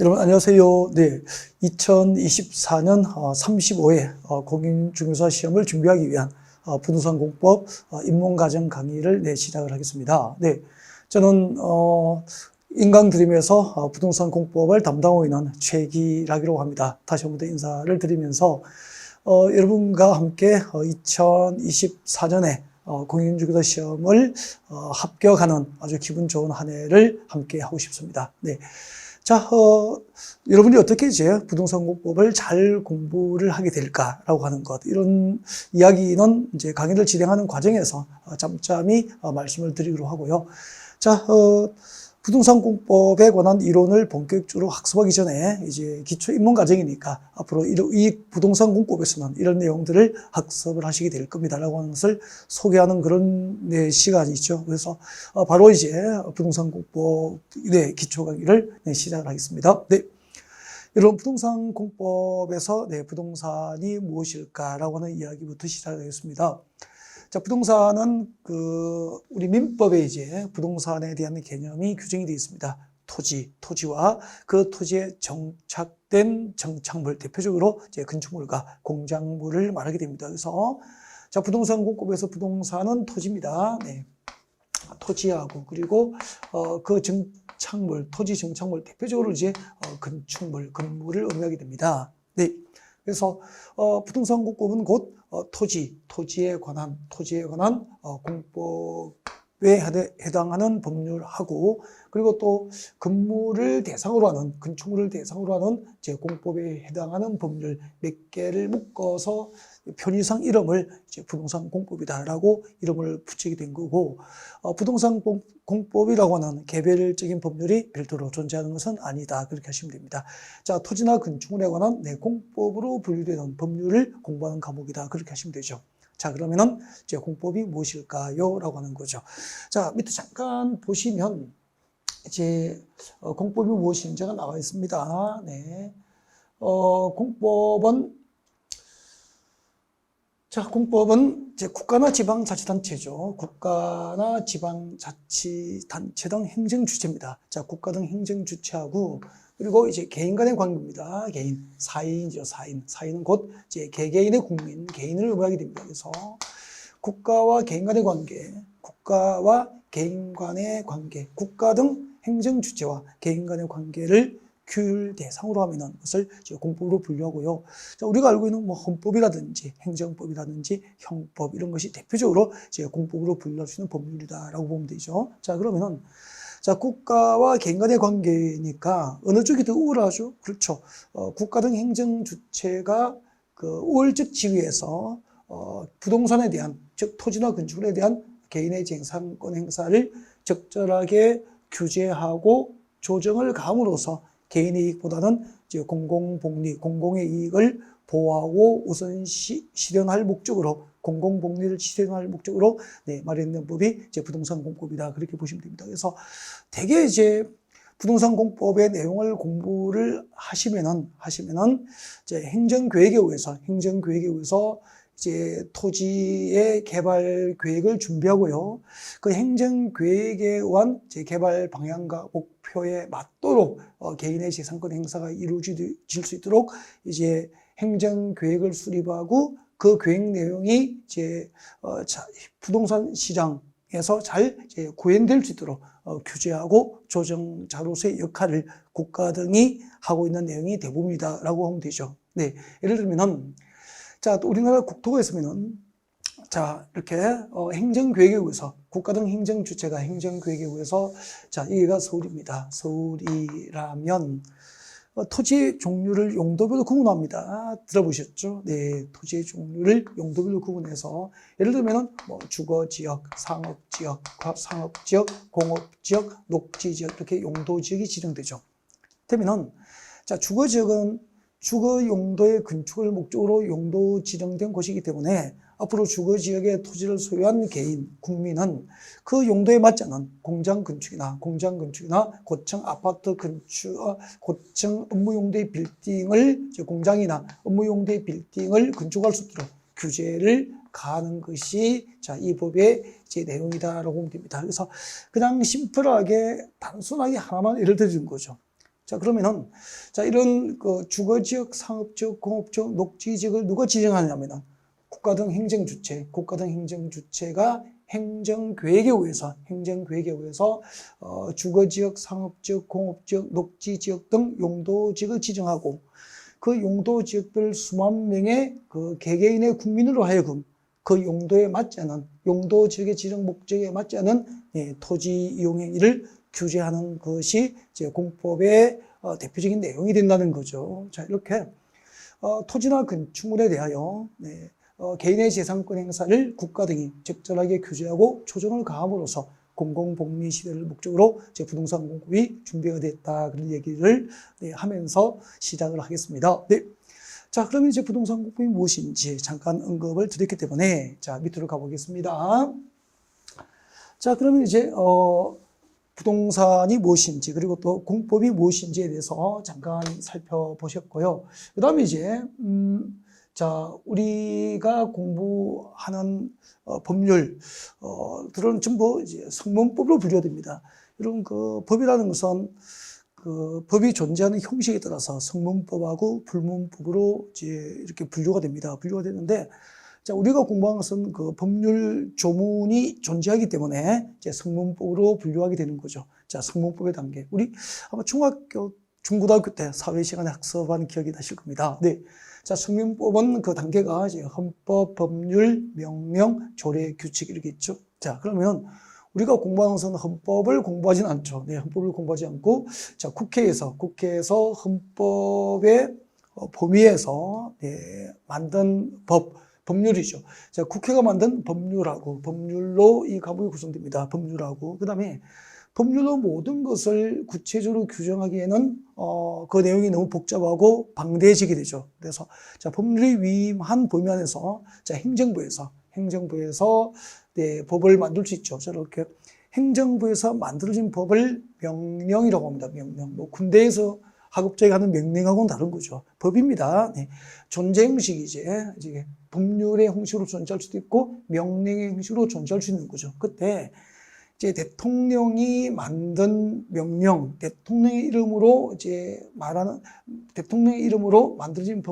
여러분 안녕하세요. 네, 2024년 35회 공인중개사 시험을 준비하기 위한 부동산 공법 입문과정 강의를 시작을 하겠습니다. 네, 저는 인강드림에서 부동산 공법을 담당하고 있는 최기락이라고 합니다. 다시 한번 인사를 드리면서 여러분과 함께 2024년에 공인중개사 시험을 합격하는 아주 기분 좋은 한 해를 함께 하고 싶습니다. 네. 자, 여러분이 어떻게 이제 부동산 공법을 잘 공부를 하게 될까라고 하는 것, 이런 이야기는 이제 강의를 진행하는 과정에서 짬짬이 말씀을 드리기로 하고요. 자, 부동산 공법에 관한 이론을 본격적으로 학습하기 전에 이제 기초 입문 과정이니까 앞으로 이 부동산 공법에서는 이런 내용들을 학습을 하시게 될 겁니다라고 하는 것을 소개하는 그런 시간이죠. 그래서 바로 이제 부동산 공법의 기초 강의를 시작을 하겠습니다. 네. 여러분, 부동산 공법에서 부동산이 무엇일까라고 하는 이야기부터 시작하겠습니다. 자, 부동산은 우리 민법에 이제 부동산에 대한 개념이 규정이 되어 있습니다. 토지와 그 토지에 정착된 정착물, 대표적으로 이제 건축물과 공작물을 말하게 됩니다. 그래서 자, 부동산 공법에서 부동산은 토지입니다. 네. 토지하고 그리고 그 정착물, 토지 정착물, 대표적으로 이제 건축물, 건물을 의미하게 됩니다. 네. 그래서 부동산 공법은 곧 토지에 관한 공법에 해당하는 법률하고, 그리고 또 건물을 대상으로 하는, 건축물을 대상으로 하는 이제 공법에 해당하는 법률 몇 개를 묶어서 편의상 이름을 이제 부동산 공법이다라고 이름을 붙이게 된 거고, 부동산 공법이라고 하는 개별적인 법률이 별도로 존재하는 것은 아니다, 그렇게 하시면 됩니다. 자, 토지나 건축물에 관한 공법으로 분류되는 법률을 공부하는 과목이다, 그렇게 하시면 되죠. 자, 그러면은 이제 공법이 무엇일까요? 라고 하는 거죠. 자, 밑에 잠깐 보시면 이제 공법이 무엇인지가 나와 있습니다. 네. 공법은 이제 국가나 지방자치단체죠. 국가나 지방자치단체 등 행정주체입니다. 자, 국가 등 행정주체하고, 그리고 이제 개인 간의 관계입니다. 개인, 사인이죠, 사인. 사인은 곧 이제 개개인의 국민, 개인을 의미하게 됩니다. 그래서 국가와 개인 간의 관계, 국가 등 행정주체와 개인 간의 관계를 규율 대상으로 하면은 것을 공법으로 분류하고요. 자, 우리가 알고 있는 뭐 헌법이라든지 행정법이라든지 형법, 이런 것이 대표적으로 이제 공법으로 분류할 수 있는 법률이다라고 보면 되죠. 자, 그러면은 자, 국가와 개인 간의 관계니까 어느 쪽이 더 우월하죠? 그렇죠. 국가 등 행정 주체가 우월적 지위에서 부동산에 대한, 즉 토지나 건축물에 대한 개인의 쟁상권 행사를 적절하게 규제하고 조정을 감으로써 개인의 이익보다는 이제 공공복리, 공공의 이익을 보호하고 우선 실현할 목적으로, 공공복리를 실현할 목적으로 마련된 법이 이제 부동산 공법이다, 그렇게 보시면 됩니다. 그래서 대개 이제 부동산 공법의 내용을 공부를 하시면은 이제 행정계획에 의해서 이제 토지의 개발 계획을 준비하고요. 그 행정계획에 의한 개발 방향과 목표에 맞도록 개인의 재산권 행사가 이루어질 수 있도록 이제 행정계획을 수립하고, 그 계획 내용이 이제 부동산 시장에서 잘 구현될 수 있도록 규제하고 조정자로서의 역할을 국가 등이 하고 있는 내용이 대부분이다라고 하면 되죠. 네, 예를 들면은 자, 우리나라 국토가 있으면은 자, 이렇게 행정계획에 의해서 국가 등 행정주체가 행정계획에 의해서, 자, 여기가 서울입니다. 서울이라면 토지의 종류를 용도별로 구분합니다. 들어보셨죠? 네, 토지의 종류를 용도별로 구분해서 예를 들면은 뭐 주거지역, 상업지역, 공업지역, 녹지지역, 이렇게 용도지역이 지정되죠. 그러면은 자, 주거지역은 주거 용도의 건축을 목적으로 용도 지정된 곳이기 때문에 앞으로 주거지역에 토지를 소유한 개인, 국민은 그 용도에 맞지 않은 공장 건축이나 고층 아파트 건축, 고층 업무용도의 빌딩을, 공장이나 업무용도의 빌딩을 건축할 수 있도록 규제를 가하는 것이 자, 이 법의 제 내용이다라고 보면 됩니다. 그래서 그냥 심플하게 단순하게 하나만 예를 드리는 거죠. 자, 그러면은, 자, 이런 그 주거지역, 상업지역, 공업지역, 녹지지역을 누가 지정하냐면은 국가 등 행정주체가 행정계획에 의해서 주거지역, 상업지역, 공업지역, 녹지지역 등 용도지역을 지정하고 그 용도지역들 수만 명의 그 개개인의 국민으로 하여금 그 용도에 맞지 않은 용도지역의 지정 목적에 맞지 않은 토지 이용 행위를 규제하는 것이 이제 공법의 대표적인 내용이 된다는 거죠. 자, 이렇게 토지나 건축물에 대하여 개인의 재산권 행사를 국가 등이 적절하게 규제하고 조정을 가함으로써 공공복리 시대를 목적으로 이제 부동산 공급이 준비가 됐다 그런 얘기를 하면서 시작을 하겠습니다. 네. 자, 그러면 이제 부동산 공급이 무엇인지 잠깐 언급을 드렸기 때문에 자, 밑으로 가보겠습니다. 자, 그러면 이제 부동산이 무엇인지 그리고 또 공법이 무엇인지에 대해서 잠깐 살펴보셨고요. 그 다음에 이제 자, 우리가 공부하는 법률들은 전부 이제 성문법으로 분류가 됩니다. 이런 그 법이라는 것은 그 법이 존재하는 형식에 따라서 성문법하고 불문법으로 이제 이렇게 분류가 됩니다. 분류가 되는데, 자, 우리가 공부한 것은 그 법률 조문이 존재하기 때문에 이제 성문법으로 분류하게 되는 거죠. 자, 성문법의 단계. 우리 아마 중고등학교 때 사회 시간에 학습한 기억이 나실 겁니다. 네. 자, 성문법은 그 단계가 이제 헌법, 법률, 명령, 조례, 규칙 이렇게 있죠. 자, 그러면 우리가 공부하는 것은 헌법을 공부하진 않죠. 네, 헌법을 공부하지 않고, 자, 국회에서 헌법의 범위에서 만든 법률이죠. 자, 국회가 만든 법률로 이 과목이 구성됩니다. 법률하고. 그 다음에 법률로 모든 것을 구체적으로 규정하기에는 그 내용이 너무 복잡하고 방대해지게 되죠. 그래서 자, 법률이 위임한 범위 안에서 자, 행정부에서 법을 만들 수 있죠. 저렇게 행정부에서 만들어진 법을 명령이라고 합니다. 명령. 뭐 군대에서 하급자에게 하는 명령하고는 다른 거죠. 법입니다. 네. 존재 형식이 이제 법률의 형식으로 존재할 수도 있고 명령의 형식으로 존재할 수 있는 거죠. 그때 이제 대통령이 만든 명령, 대통령의 이름으로 만들어진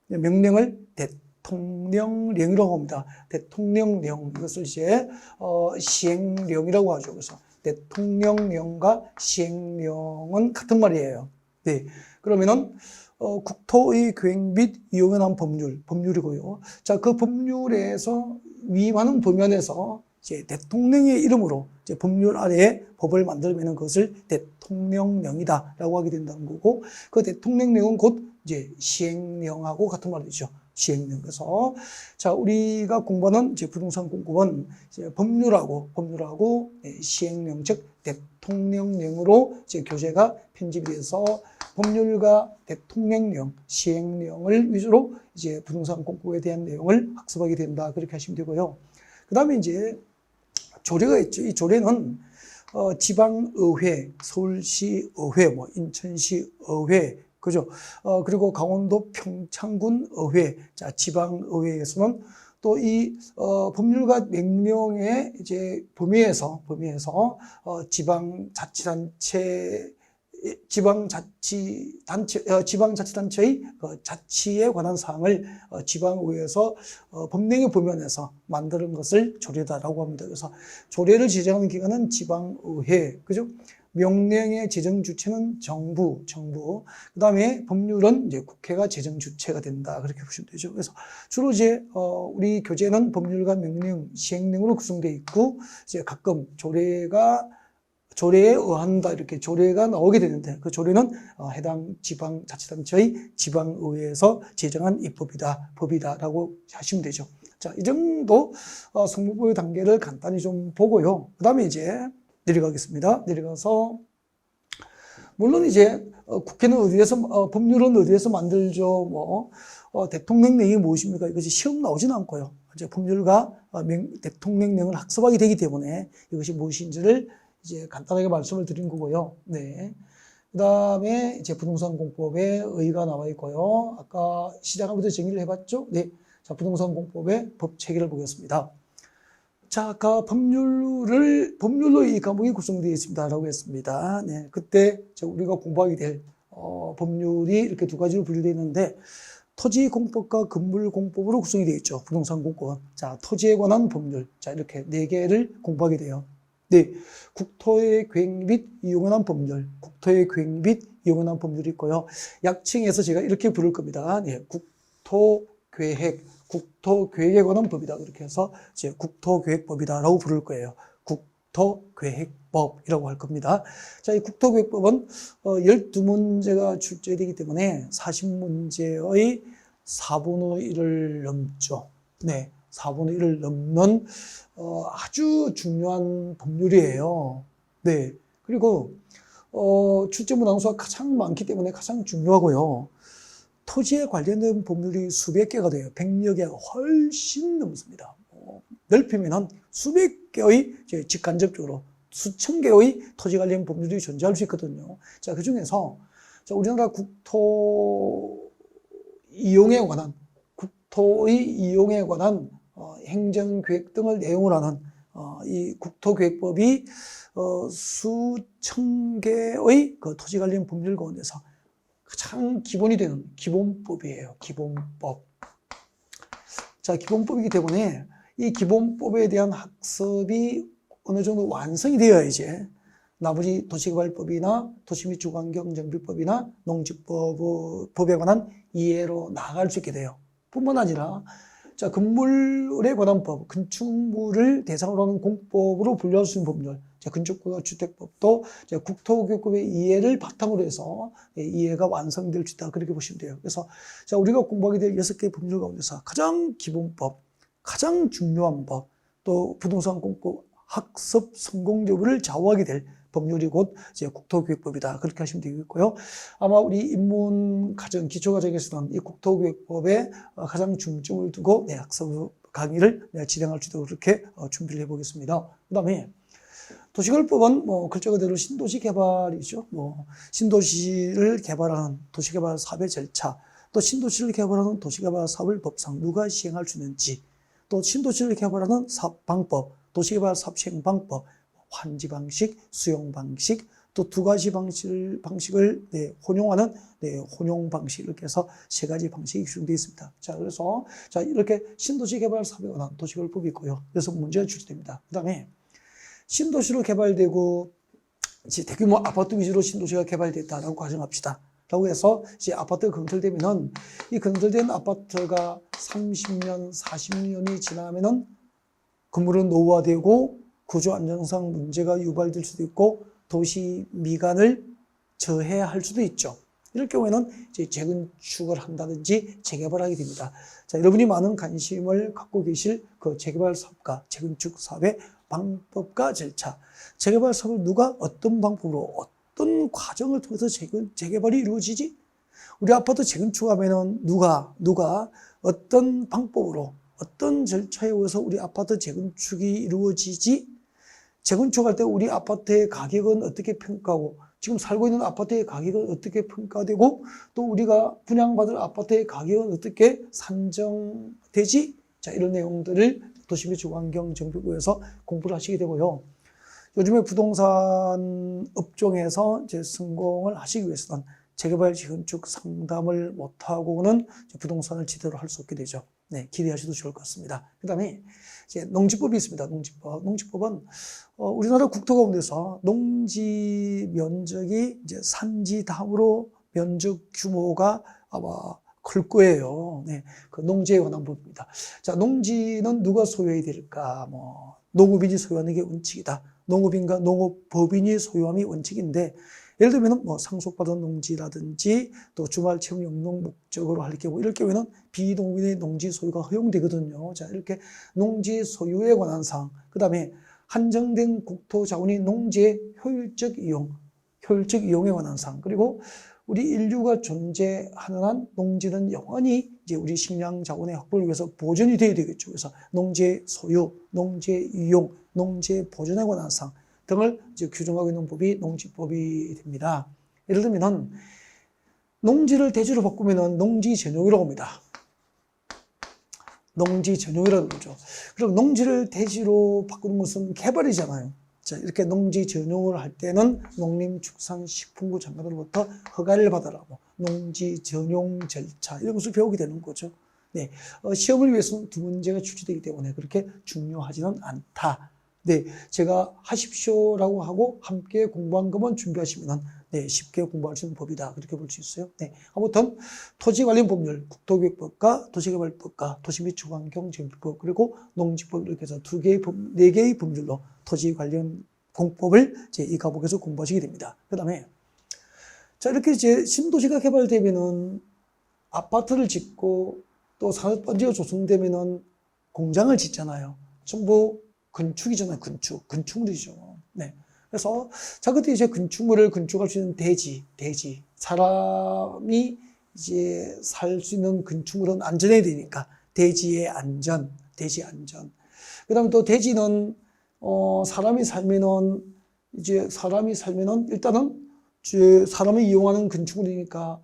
명령을 대통령령이라고 합니다. 대통령령, 이것을 이제 시행령이라고 하죠. 그래서 대통령령과 시행령은 같은 말이에요. 네, 그러면은 국토의 계획 및 이용에 관한 법률이고요. 자, 그 법률에서 위임하는 범위 안에서 이제 대통령의 이름으로 이제 법률 아래에 법을 만들면 그것을 대통령령이다라고 하게 된다는 거고, 그 대통령령은 곧 이제 시행령하고 같은 말이죠. 시행령. 그래서 자, 우리가 공부하는 이제 부동산 공급은 이제 법률하고 시행령, 즉 대통령령으로 이제 교재가 편집이 돼서 법률과 대통령령, 시행령을 위주로 이제 부동산 공급에 대한 내용을 학습하게 된다. 그렇게 하시면 되고요. 그 다음에 이제 조례가 있죠. 이 조례는 지방의회, 서울시의회, 뭐 인천시의회, 그죠? 그리고 강원도 평창군 의회, 자, 지방의회에서는 또 이 법률과 명령의 이제 범위에서 지방자치단체의 자치에 관한 사항을 지방의회에서 법령의 범위 안에서 만드는 것을 조례다라고 합니다. 그래서 조례를 제정하는 기관은 지방의회, 그죠? 명령의 제정 주체는 정부. 그 다음에 법률은 이제 국회가 제정 주체가 된다. 그렇게 보시면 되죠. 그래서 주로 이제, 우리 교재는 법률과 명령, 시행령으로 구성되어 있고, 이제 가끔 조례에 의한다. 이렇게 조례가 나오게 되는데, 그 조례는 해당 지방자치단체의 지방의회에서 제정한 법이다라고 하시면 되죠. 자, 이 정도 성문법의 단계를 간단히 좀 보고요. 그 다음에 이제, 내려가겠습니다. 내려가서 물론 이제 국회는 어디에서 법률은 어디에서 만들죠? 대통령령이 무엇입니까? 이것이 시험 나오지는 않고요. 이제 법률과 대통령령을 학습하게 되기 때문에 이것이 무엇인지를 이제 간단하게 말씀을 드린 거고요. 네. 그다음에 이제 부동산 공법의 의의가 나와 있고요. 아까 시작하면서 정의를 해봤죠? 네. 자, 부동산 공법의 법 체계를 보겠습니다. 자, 아까 법률로 이 과목이 구성되어 있습니다라고 했습니다. 네, 그때 우리가 공부하게 될 법률이 이렇게 두 가지로 분류되어 있는데 토지공법과 건물공법으로 구성이 되어 있죠. 부동산 공법. 자, 토지에 관한 법률. 자, 이렇게 네 개를 공부하게 돼요. 네, 국토의 계획 및 이용에 관한 법률. 국토의 계획 및 이용에 관한 법률이 있고요. 약칭해서 제가 이렇게 부를 겁니다. 네, 국토계획에 관한 법이다. 그렇게 해서 이제 국토계획법이다라고 부를 거예요. 국토계획법이라고 할 겁니다. 자, 이 국토계획법은 12문제가 출제되기 때문에 40문제의 4분의 1을 넘죠. 네, 4분의 1을 넘는 아주 중요한 법률이에요. 네, 그리고 출제 문항수가 가장 많기 때문에 가장 중요하고요. 토지에 관련된 법률이 수백 개가 돼요. 100여 개가 훨씬 넘습니다. 넓히면 수백 개의 직간접적으로 수천 개의 토지 관련 법률이 존재할 수 있거든요. 자, 그 중에서 우리나라 국토의 이용에 관한 행정계획 등을 내용을 하는 이 국토계획법이 수천 개의 그 토지 관련 법률 가운데서 가장 기본이 되는 기본법이에요. 기본법. 자, 기본법이기 때문에 이 기본법에 대한 학습이 어느 정도 완성이 되어야지 나머지 도시개발법이나 도시 및 주거환경정비법이나 농지법에 관한 이해로 나아갈 수 있게 돼요. 뿐만 아니라 자, 건물에 관한 법, 건축물을 대상으로 하는 공법으로 분류할 수 있는 법률, 건축법과 주택법도 국토교육법의 이해를 바탕으로 해서 이해가 완성될 수 있다. 그렇게 보시면 돼요. 그래서 자, 우리가 공부하게 될 6개의 법률 가운데서 가장 기본법, 가장 중요한 법, 또 부동산 공법 학습 성공 여부를 좌우하게 될 법률이 곧 국토교육법이다. 그렇게 하시면 되겠고요. 아마 우리 입문 과정, 기초과정에서는 이 국토교육법에 가장 중점을 두고 학습 강의를 진행할 수 있도록 그렇게 준비를 해보겠습니다. 그 다음에 도시개발법은 글자 그대로 신도시 개발이죠. 신도시를 개발하는 도시개발 사업의 절차, 또 신도시를 개발하는 도시개발 사업을 법상 누가 시행할 수 있는지, 또 신도시를 개발하는 사업 방법, 도시개발 사업 시행 방법, 환지 방식, 수용 방식, 또 두 가지 방식을 혼용하는 혼용 방식, 이렇게 해서 세 가지 방식이 규정되어 있습니다. 자, 그래서 자, 이렇게 신도시 개발 사업에 관한 도시개발법이 있고요. 그래서 문제가 출제됩니다. 그 다음에 신도시로 개발되고 이제 대규모 아파트 위주로 신도시가 개발됐다라고 가정합시다. 라고 해서 이제 아파트가 건설되면은 이 건설된 아파트가 30년, 40년이 지나면은 건물은 노후화되고 구조 안정상 문제가 유발될 수도 있고 도시 미관을 저해할 수도 있죠. 이럴 경우에는 이제 재건축을 한다든지 재개발하게 됩니다. 자, 여러분이 많은 관심을 갖고 계실 그 재개발 사업과 재건축 사업의 방법과 절차, 재개발 사업을 누가 어떤 방법으로 어떤 과정을 통해서 재개발이 이루어지지? 우리 아파트 재건축하면은 누가 어떤 방법으로 어떤 절차에 의해서 우리 아파트 재건축이 이루어지지? 재건축할 때 우리 아파트의 가격은 어떻게 평가하고 지금 살고 있는 아파트의 가격은 어떻게 평가되고 또 우리가 분양받을 아파트의 가격은 어떻게 산정되지? 자, 이런 내용들을 도시 및 주거환경정비부에서 공부를 하시게 되고요. 요즘에 부동산 업종에서 이제 성공을 하시기 위해서는 재개발 재건축 상담을 못하고는 부동산을 제대로 할 수 없게 되죠. 네, 기대하셔도 좋을 것 같습니다. 그 다음에 이제 농지법이 있습니다. 농지법은 우리나라 국토 가운데서 농지 면적이 이제 산지 다음으로 면적 규모가 아마 클 거예요. 네, 그 농지에 관한 법입니다. 자, 농지는 누가 소유해야 될까? 농업인이 소유하는 게 원칙이다. 농업인과 농업법인이 소유함이 원칙인데, 예를 들면 상속받은 농지라든지 또 주말 체험 영농 목적으로 할 경우, 이럴 경우에는 비농민의 농지 소유가 허용되거든요. 자, 이렇게 농지 소유에 관한 사항, 그 다음에 한정된 국토 자원이 농지의 효율적 이용에 관한 사항, 그리고 우리 인류가 존재하는 한 농지는 영원히 이제 우리 식량 자원의 확보를 위해서 보존이 되어야 되겠죠. 그래서 농지의 소유, 농지의 이용, 농지의 보존에 관한 사항 등을 이제 규정하고 있는 법이 농지법이 됩니다. 예를 들면 농지를 대지로 바꾸면 농지 전용이라고 합니다. 농지 전용이라는 거죠. 그럼 농지를 대지로 바꾸는 것은 개발이잖아요. 자, 이렇게 농지 전용을 할 때는 농림축산식품부 장관으로부터 허가를 받아라. 뭐 농지 전용 절차 이런 것을 배우게 되는 거죠. 네, 시험을 위해서는 두 문제가 출제되기 때문에 그렇게 중요하지는 않다. 네, 제가 하십시오라고 하고 함께 공부한 것만 준비하시면 네, 쉽게 공부할 수 있는 법이다. 그렇게 볼 수 있어요. 네, 아무튼 토지 관련 법률, 국토교육법과 도시개발법과 도시 및 주거환경정비법 그리고 농지법 이렇게 해서 네 개의 법률로 토지 관련 공법을 이제 이 과목에서 공부하시게 됩니다. 그다음에 자 이렇게 이제 신도시가 개발되면은 아파트를 짓고 또 산업단지가 조성되면은 공장을 짓잖아요. 전부 건축이잖아요. 건축물이죠. 네. 그래서 자 그때 이제 건축물을 건축할 수 있는 대지 사람이 이제 살 수 있는 건축물은 안전해야 되니까 대지 안전. 그다음에 또 대지는 사람이 살면은 일단은 이제 사람이 이용하는 건축물이니까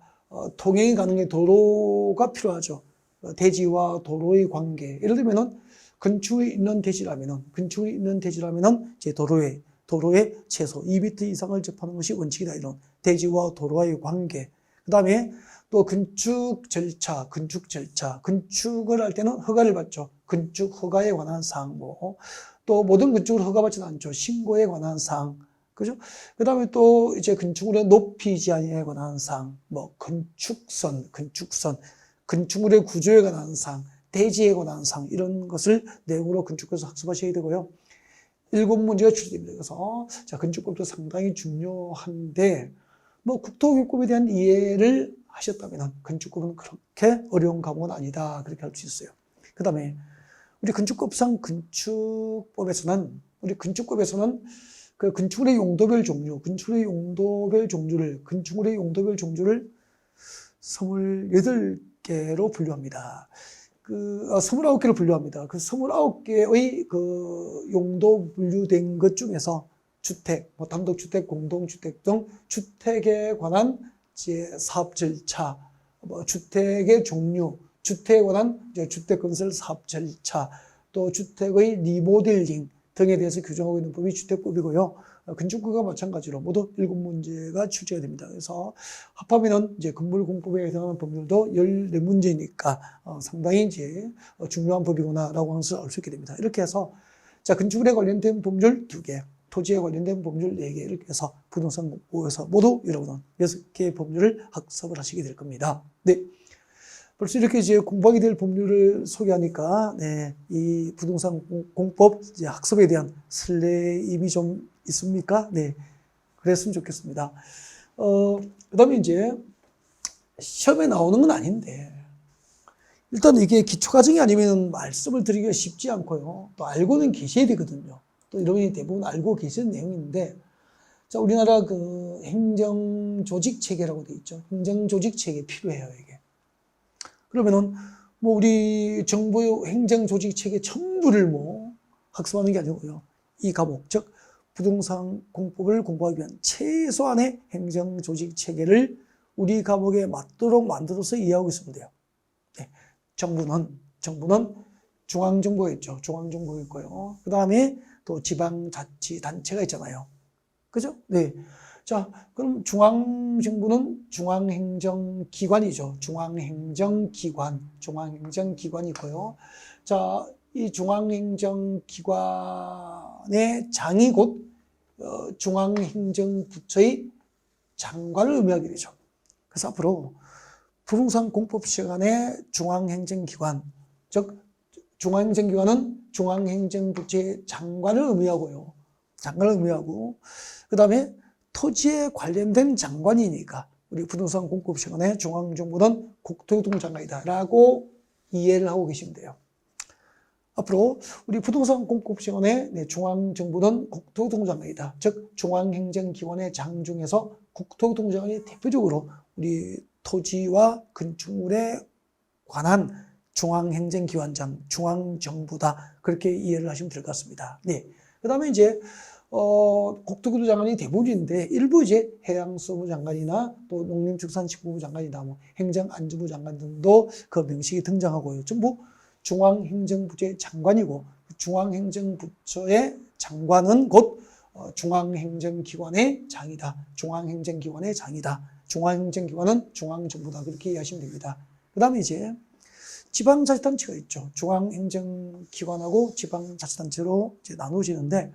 통행이 가능한 도로가 필요하죠. 대지와 도로의 관계. 예를 들면은 건축이 있는 대지라면은 이제 도로에 최소 2m 이상을 접하는 것이 원칙이다. 이런 대지와 도로와의 관계. 그다음에 또 건축 절차. 건축을 할 때는 허가를 받죠. 건축 허가에 관한 사항 또 모든 건축을 허가받지는 않죠. 신고에 관한 사항. 그죠? 그다음에 또 이제 건축물의 높이 제한에 관한 사항, 건축선, 건축물의 구조에 관한 사항, 대지에 관한 사항 이런 것을 내용으로 건축법에서 학습하셔야 되고요. 7문제가 출제됩니다. 그래서 자 건축법도 상당히 중요한데 국토교육법에 대한 이해를 하셨다면 건축법은 그렇게 어려운 과목은 아니다. 그렇게 할 수 있어요. 그다음에 우리 건축법상 건축법에서는 그 건축물의 용도별 종류를 28개로 분류합니다. 29개로 분류합니다. 그 29개의 그 용도 분류된 것 중에서 주택, 단독주택, 공동주택 등 주택에 관한 이제 사업 절차, 주택의 종류, 주택에 관한 이제 주택 건설 사업 절차, 또 주택의 리모델링 등에 대해서 규정하고 있는 법이 주택법이고요. 건축법과 마찬가지로 모두 7문제가 출제가 됩니다. 그래서 합하면은 이제 건물공법에 해당하는 법률도 14문제니까 상당히 이제 중요한 법이구나라고 하는 것을 알 수 있게 됩니다. 이렇게 해서 자 건축물에 관련된 법률 2개, 토지에 관련된 법률 4개 이렇게 해서 부동산 공부에서 모두 여러분은 6개의 법률을 학습을 하시게 될 겁니다. 네. 벌써 이렇게 이제 공부하게 될 법률을 소개하니까, 네, 이 부동산 공법 이제 학습에 대한 설레임이 좀 있습니까? 네. 그랬으면 좋겠습니다. 그 다음에 이제 시험에 나오는 건 아닌데, 일단 이게 기초과정이 아니면 말씀을 드리기가 쉽지 않고요. 또 알고는 계셔야 되거든요. 또 여러분이 대부분 알고 계시는 내용인데, 자, 우리나라 그 행정조직체계라고 되어 있죠. 행정조직체계 필요해요, 이게. 그러면은 우리 정부의 행정조직체계 전부를 학습하는 게 아니고요. 이 과목, 즉 부동산 공법을 공부하기 위한 최소한의 행정조직체계를 우리 과목에 맞도록 만들어서 이해하고 있으면 돼요. 네. 정부는 중앙정부겠죠. 중앙정부가 있고요. 그 다음에 또 지방자치단체가 있잖아요. 그죠? 네. 자, 그럼 중앙정부는 중앙행정기관이죠. 중앙행정기관이고요. 자, 이 중앙행정기관의 장이 곧 중앙행정부처의 장관을 의미하게 되죠. 그래서 앞으로 부동산 공법 시간에 중앙행정기관, 즉 중앙행정기관은 중앙행정부처의 장관을 의미하고 그 다음에 토지에 관련된 장관이니까 우리 부동산 공급 시간에 중앙정부는 국토교통장관이다라고 이해를 하고 계시면 돼요. 앞으로 우리 부동산 공급 시간에 중앙정부는 국토교통장관이다. 즉 중앙행정기관의 장 중에서 국토교통장관이 대표적으로 우리 토지와 건축물에 관한 중앙행정기관장, 중앙정부다. 그렇게 이해를 하시면 될 것 같습니다. 네. 그 다음에 이제 국토교통 장관이 대부분인데 일부 이제 해양수산부 장관이나 또 농림축산식품부 장관이나 행정안전부 장관 등도 그 명식이 등장하고요. 전부 중앙행정부처의 장관이고 중앙행정부처의 장관은 곧 중앙행정기관의 장이다. 중앙행정기관의 장이다. 중앙행정기관은 중앙정부다. 그렇게 이해하시면 됩니다. 그 다음에 이제 지방자치단체가 있죠. 중앙행정기관하고 지방자치단체로 이제 나누어지는데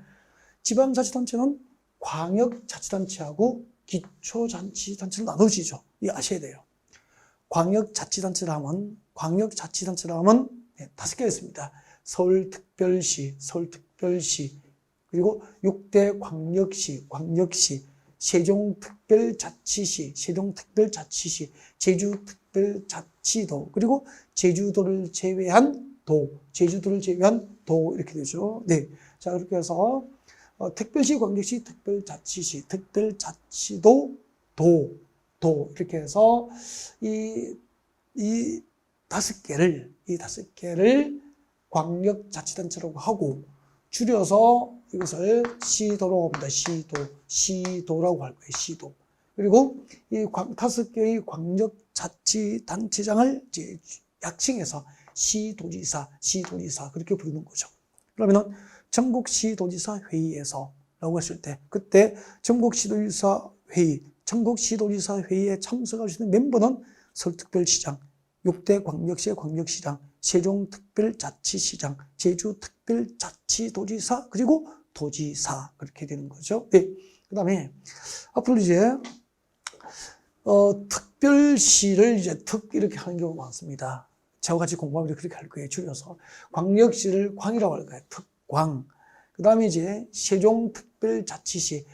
지방자치단체는 광역자치단체하고 기초자치단체로 나누어지죠. 이거 아셔야 돼요. 광역자치단체를 하면 5개 있습니다. 서울특별시, 그리고 6대 광역시, 세종특별자치시, 제주특별자치도, 그리고 제주도를 제외한 도 이렇게 되죠. 네. 자, 그렇게 해서 특별시, 광역시, 특별자치도, 도 이렇게 해서 이 5개를 광역자치단체라고 하고 줄여서 이것을 시도라고 합니다. 시도라고 할 거예요. 시도. 그리고 이 5개의 광역자치단체장을 이제 약칭해서 시도지사 그렇게 부르는 거죠. 그러면은 전국시도지사 회의에서라고 했을 때 그때 전국시도지사 회의에 참석할 수 있는 멤버는 서울특별시장, 6대 광역시의 광역시장, 세종특별자치시장, 제주특별자치도지사, 그리고 도지사 그렇게 되는 거죠. 네. 그 다음에 앞으로 이제 특별시를 이제 이렇게 하는 경우가 많습니다. 저와 같이 공부하면 그렇게 할 거예요. 줄여서 광역시를 광이라고 할 거예요. 특광. 그 다음에 이제 세종특별자치시,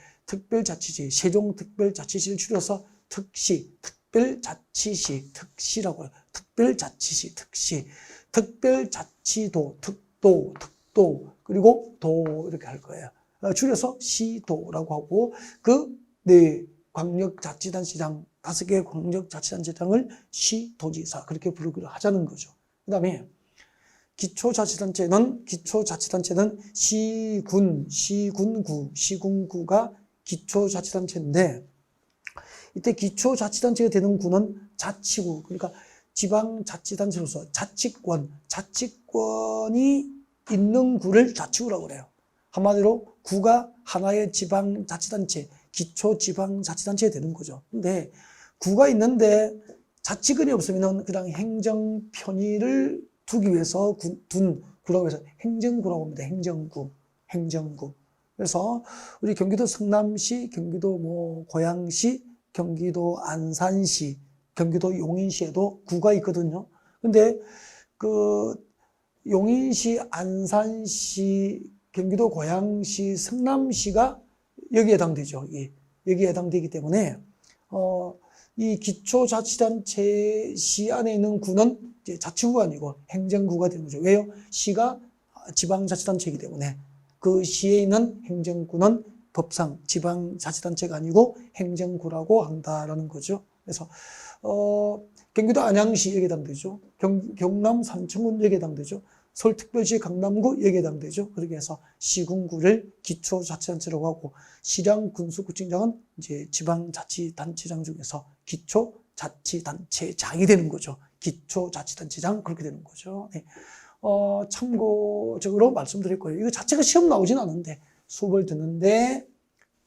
세종특별자치시를 줄여서 특시라고 해요. 특별자치도, 특도, 그리고 도 이렇게 할 거예요. 줄여서 시도라고 하고 광역자치단체장 5개의 광역자치단체장을 시도지사 그렇게 부르기로 하자는 거죠. 그 다음에 기초자치단체는 시군구가 기초자치단체인데 이때 기초자치단체가 되는 구는 자치구, 그러니까 지방자치단체로서 자치권이 있는 구를 자치구라고 그래요. 한마디로 구가 하나의 지방자치단체, 기초지방자치단체가 되는 거죠. 근데 구가 있는데 자치권이 없으면 그냥 행정편의를 두기 위해서 둔 구라고 해서 행정구라고 합니다. 행정구. 그래서 우리 경기도 성남시, 경기도 고양시, 경기도 안산시, 경기도 용인시에도 구가 있거든요. 근데 용인시, 안산시, 경기도 고양시, 성남시가 여기에 해당되죠. 여기에 해당되기 때문에 이 기초자치단체 시 안에 있는 구는 이제 자치구가 아니고 행정구가 되는 거죠. 왜요? 시가 지방자치단체이기 때문에 그 시에 있는 행정구는 법상 지방자치단체가 아니고 행정구라고 한다라는 거죠. 그래서 경기도 안양시 여기에 해당되죠. 경남 산청군 여기에 해당되죠. 서울특별시 강남구 여기에 해당되죠. 그렇게 해서 시군구를 기초자치단체라고 하고 시장 군수구청장은 이제 지방자치단체장 중에서 기초자치단체장이 되는 거죠. 기초자치단체장 그렇게 되는 거죠. 네. 참고적으로 말씀드릴 거예요. 이거 자체가 시험 나오진 않은데 수업을 듣는데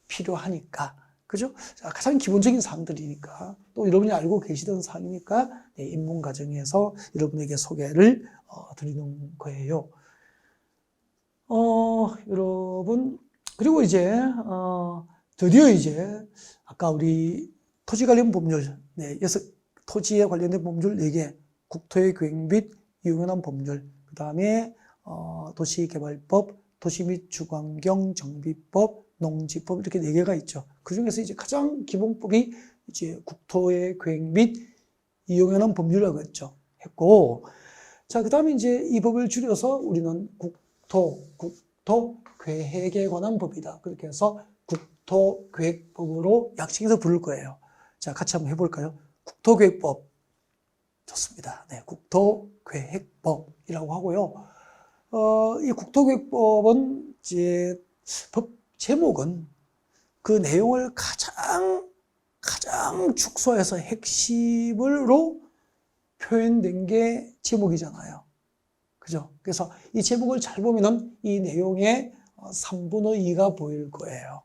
필요하니까. 그죠? 가장 기본적인 사항들이니까 또 여러분이 알고 계시던 사항이니까 네, 입문 과정에서 여러분에게 소개를 드리는 거예요. 여러분 그리고 이제 드디어 이제 아까 우리 토지 관련 법률 토지에 관련된 법률 4개, 국토의 계획 및 이용에 관한 법률, 그 다음에 도시개발법, 도시 및 주거환경 정비법, 농지법 이렇게 4개가 있죠. 그 중에서 이제 가장 기본법이 이제 국토의 계획 및 이용에 관한 법률이라고 했고, 자, 그 다음에 이제 이 법을 줄여서 우리는 국토계획에 관한 법이다. 그렇게 해서 국토계획법으로 약칭해서 부를 거예요. 자, 같이 한번 해볼까요? 국토계획법. 좋습니다. 네, 국토계획법이라고 하고요. 이 국토계획법은 이제 법 제목은 그 내용을 가장 축소해서 핵심으로 표현된 게 제목이잖아요. 그죠? 그래서 이 제목을 잘 보면은 이 내용의 3분의 2가 보일 거예요.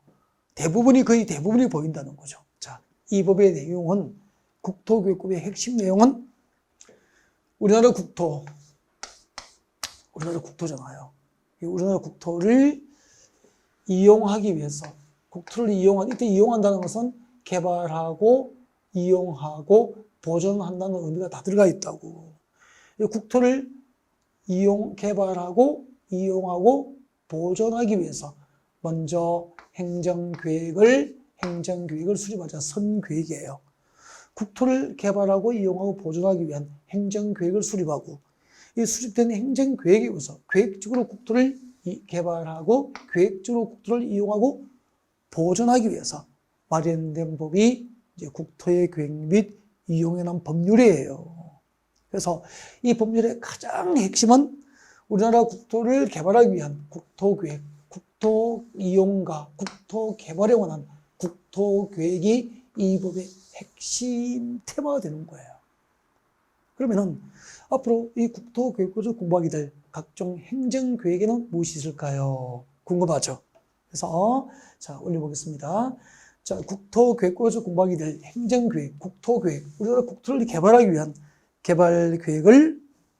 거의 대부분이 보인다는 거죠. 자, 이 법의 내용은 국토교육법의 핵심 내용은 우리나라 국토잖아요. 우리나라 국토를 이용하기 위해서 이때 이용한다는 것은 개발하고 이용하고 보존한다는 의미가 다 들어가 있다고. 국토를 개발하고 이용하고 보존하기 위해서 먼저 행정계획을 수립하자. 선계획이에요. 국토를 개발하고 이용하고 보존하기 위한 행정계획을 수립하고, 이 수립된 행정계획에 의해서 계획적으로 국토를 개발하고 계획적으로 국토를 이용하고 보존하기 위해서 마련된 법이 이제 국토의 계획 및 이용에 관한 법률이에요. 그래서 이 법률의 가장 핵심은 우리나라 국토를 개발하기 위한 국토계획, 국토 이용과 국토 개발에 관한 국토계획이 이 법의 핵심 테마가 되는 거예요. 그러면은 앞으로 이 국토계획법을 공부하게 될 각종 행정계획에는 무엇이 있을까요? 궁금하죠? 그래서 자, 올려보겠습니다. 자, 국토계획법을 공부하게 될 행정계획, 국토계획, 우리나라 국토를 개발하기 위한 개발계획을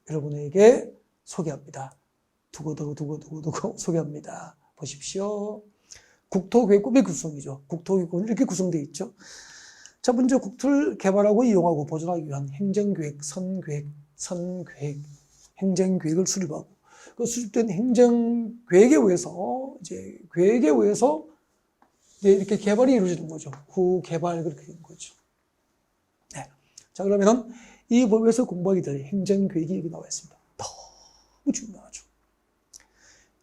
여러분에게 소개합니다. 두고두고 소개합니다. 보십시오. 국토계획법의 구성이죠. 국토계획법은 이렇게 구성되어 있죠. 자, 먼저 국토를 개발하고 이용하고 보존하기 위한 행정계획, 선계획, 행정계획을 수립하고, 그 수립된 행정계획에 의해서 이제 이렇게 개발이 이루어지는 거죠. 후개발 그렇게 되는 거죠. 네. 자, 그러면은 이 법에서 공부하게 될 행정계획이 여기 나와 있습니다. 너무 중요하죠.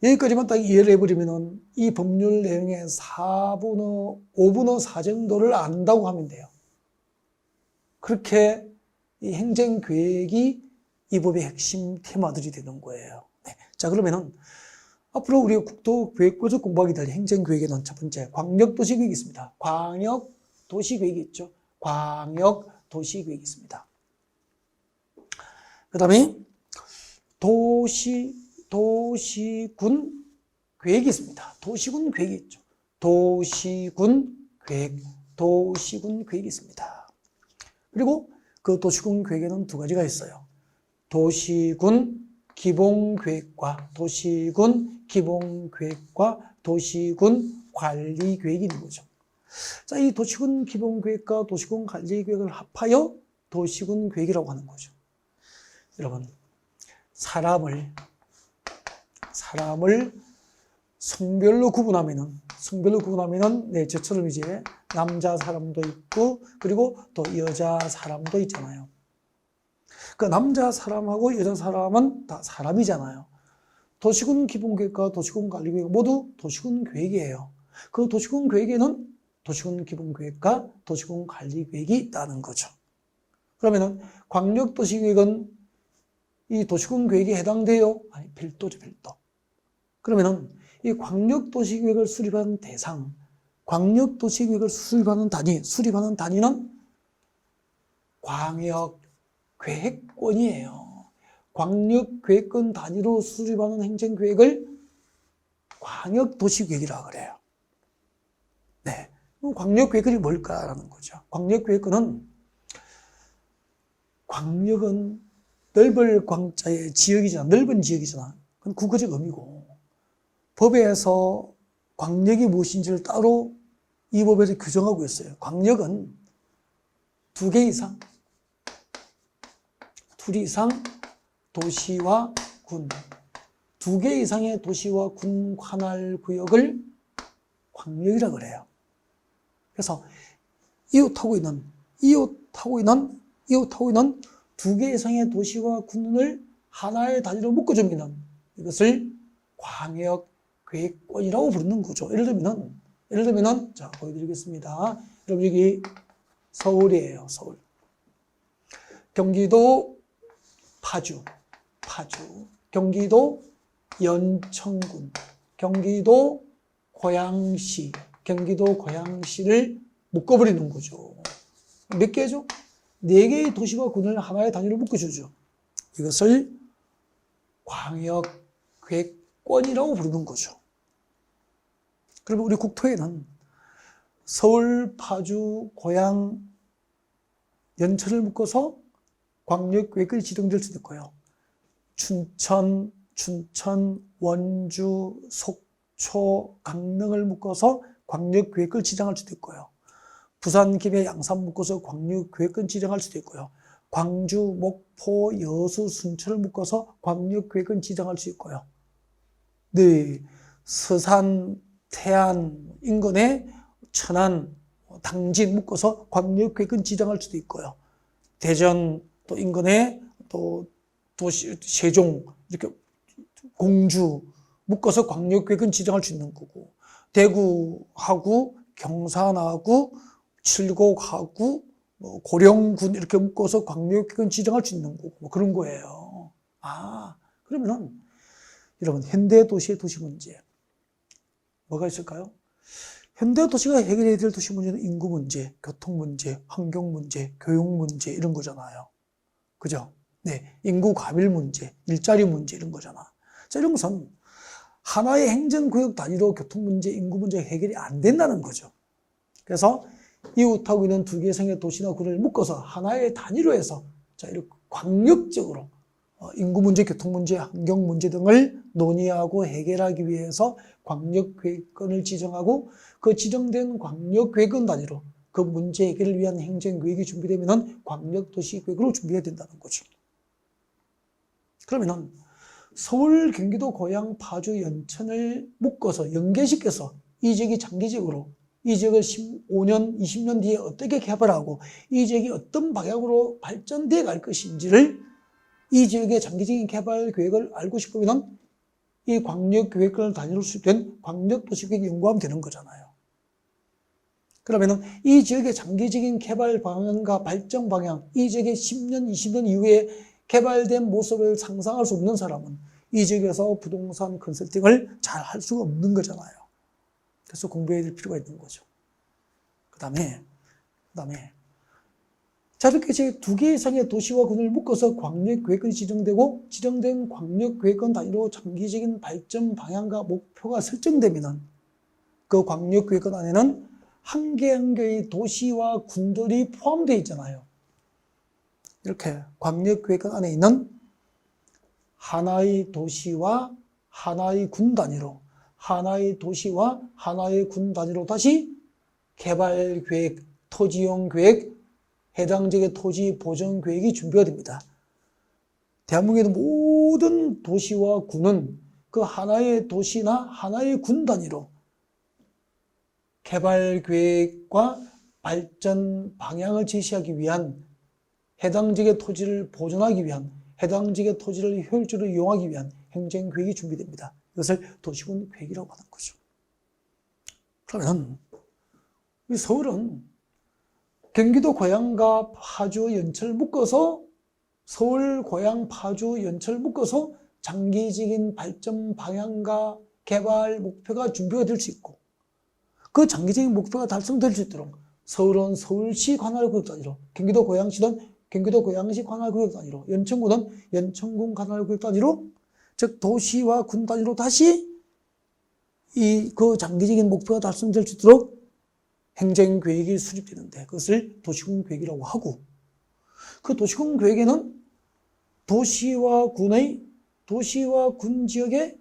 여기까지만 딱 이해를 해버리면은 이 법률 내용의 5분의 4 정도를 안다고 하면 돼요. 그렇게 이 행정계획이 이 법의 핵심 테마들이 되는 거예요. 네. 자, 그러면은 앞으로 우리가 국토계획법에서 공부하게 될 행정계획에는 첫 번째 광역도시계획이 있습니다. 광역도시계획이 있죠. 광역도시계획이 있습니다. 그 다음에 도시군 계획이 있습니다. 도시군 계획이 있죠. 도시군 계획이 있습니다. 그리고 그 도시군 계획에는 두 가지가 있어요. 도시군 기본계획과 도시군 관리계획이 있는 거죠. 자, 이 도시군 기본계획과 도시군 관리계획을 합하여 도시군 계획이라고 하는 거죠. 여러분, 사람을 성별로 구분하면은 네, 저처럼 이제 남자 사람도 있고 그리고 또 여자 사람도 있잖아요. 그 남자 사람하고 여자 사람은 다 사람이잖아요. 도시군 기본계획과 도시군 관리계획 모두 도시군 계획이에요. 그 도시군 계획에는 도시군 기본계획과 도시군 관리계획이 있다는 거죠. 그러면은 광역도시계획은 이 도시군 계획에 해당돼요? 아니, 별도죠, 별도. 그러면은 이 광역도시계획을 수립하는 대상, 광역도시계획을 수립하는 단위는 광역계획권이에요. 광역계획권 단위로 수립하는 행정계획을 광역도시계획이라고 그래요. 네. 그럼 광역계획권이 뭘까라는 거죠. 광역은 넓을 광자의 지역이잖아. 넓은 지역이잖아. 그건 국어적 의미고. 법에서 광역이 무엇인지를 따로 이 법에서 규정하고 있어요. 광역은 둘 이상 도시와 군, 2개 이상의 도시와 군 관할 구역을 광역이라고 그래요. 그래서 이웃하고 있는 2개 이상의 도시와 군을 하나의 단위로 묶어줍니다. 이것을 광역계획권이라고 부르는 거죠. 예를 들면은 자, 보여드리겠습니다. 여러분, 여기 서울이에요. 서울. 경기도 파주, 경기도 연천군, 경기도 고양시를 묶어버리는 거죠. 몇 개죠? 4개의 도시와 군을 하나의 단위로 묶어주죠. 이것을 광역계획권이라고 부르는 거죠. 그러면 우리 국토에는 서울, 파주, 고양, 연천을 묶어서 광역계획이 지정될 수도 있고요. 춘천, 원주, 속초, 강릉을 묶어서 광역계획을 지정할 수도 있고요. 부산, 김해, 양산 묶어서 광역계획을 지정할 수도 있고요. 광주, 목포, 여수, 순천을 묶어서 광역계획을 지정할 수 있고요. 네, 서산, 태안 인근에 천안, 당진 묶어서 광역계획을 지정할 수도 있고요. 대전 또 인근에 또 도시, 세종, 이렇게 공주 묶어서 광역계획은 지정할 수 있는 거고, 대구하고 경산하고 칠곡하고 고령군 이렇게 묶어서 광역계획은 지정할 수 있는 거고, 그런 거예요. 그러면은 여러분, 현대 도시의 도시 문제 뭐가 있을까요? 현대 도시가 해결해야 될 도시 문제는 인구 문제, 교통 문제, 환경 문제, 교육 문제 이런 거잖아요. 그죠? 네, 인구 과밀 문제, 일자리 문제 이런 거잖아. 자, 이런 것은 하나의 행정구역 단위로 교통 문제, 인구 문제 해결이 안 된다는 거죠. 그래서 이웃하고 있는 두 개의 성의 도시나 구를 묶어서 하나의 단위로 해서 자, 이렇게 광역적으로 인구 문제, 교통 문제, 환경 문제 등을 논의하고 해결하기 위해서 광역계획권을 지정하고 그 지정된 광역계획권 단위로 그 문제 해결을 위한 행정계획이 준비되면 광역도시계획으로 준비해야 된다는 거죠. 그러면은 서울, 경기도, 고양, 파주, 연천을 묶어서 연계시켜서 이 지역이 장기적으로 이 지역을 15년, 20년 뒤에 어떻게 개발하고 이 지역이 어떤 방향으로 발전돼 갈 것인지를 이 지역의 장기적인 개발 계획을 알고 싶으면 이 광역계획권을 단위로 수립된 광역도시계획 연구하면 되는 거잖아요. 그러면은 이 지역의 장기적인 개발 방향과 발전 방향, 이 지역의 10년, 20년 이후에 개발된 모습을 상상할 수 없는 사람은 이 지역에서 부동산 컨설팅을 잘 할 수가 없는 거잖아요. 그래서 공부해야 될 필요가 있는 거죠. 그 다음에 자, 이렇게 제 두 개 이상의 도시와 군을 묶어서 광역계획권이 지정되고 지정된 광역계획권 단위로 장기적인 발전 방향과 목표가 설정되면 그 광역계획권 안에는 한 개 한 개의 도시와 군들이 포함되어 있잖아요. 이렇게 광역계획권 안에 있는 하나의 도시와 하나의 군 단위로 하나의 도시와 하나의 군 단위로 다시 개발계획, 토지용계획, 해당 지역의 토지 보전 계획이 준비가 됩니다. 대한민국의 모든 도시와 군은 그 하나의 도시나 하나의 군 단위로 개발 계획과 발전 방향을 제시하기 위한 해당 지역의 토지를 보존하기 위한 해당 지역의 토지를 효율적으로 이용하기 위한 행정 계획이 준비됩니다. 이것을 도시군 계획이라고 하는 거죠. 그러면 이 서울은 경기도 고양과 파주, 연천을 묶어서 서울, 고양, 파주, 연천을 묶어서 장기적인 발전 방향과 개발 목표가 준비가 될 수 있고 그 장기적인 목표가 달성될 수 있도록 서울은 서울시 관할구역 단위로, 경기도 고양시는 경기도 고양시 관할구역 단위로, 연천군은 연천군 관할구역 단위로, 즉 도시와 군 단위로 다시 그 장기적인 목표가 달성될 수 있도록 행정계획이 수립되는데 그것을 도시군계획이라고 하고 그 도시군계획에는 도시와 군 지역의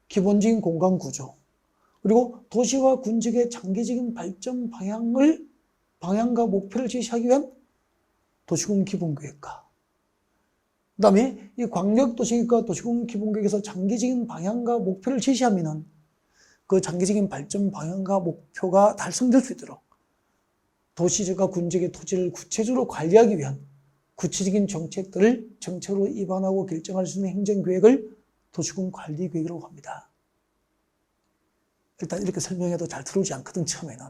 기본적인 공간구조 그리고 도시와 군 지역의 장기적인 발전 방향과 목표를 제시하기 위한 도시군 기본계획과 그 다음에 이 광역도시계획과 도시군 기본계획에서 장기적인 방향과 목표를 제시하면은 그 장기적인 발전 방향과 목표가 달성될 수 있도록 도시지역과 군지역의 토지를 구체적으로 관리하기 위한 구체적인 정책들을 정책으로 입안하고 결정할 수 있는 행정계획을 도시군 관리계획이라고 합니다. 일단 이렇게 설명해도 잘 들어오지 않거든, 처음에는.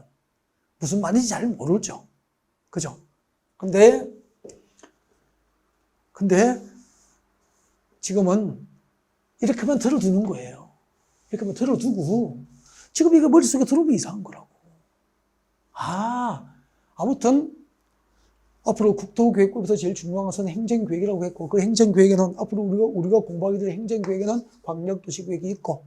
무슨 말인지 잘 모르죠. 그죠? 근데 지금은 이렇게만 들어두는 거예요. 이렇게만 들어두고 지금 이게 머릿속에 들어오면 이상한 거라고. 아무튼 앞으로 국토교육법에서 제일 중요한 것은 행정계획이라고 했고, 그 행정계획에는 앞으로 우리가 공부하게 될 행정계획에는 광역도시계획이 있고,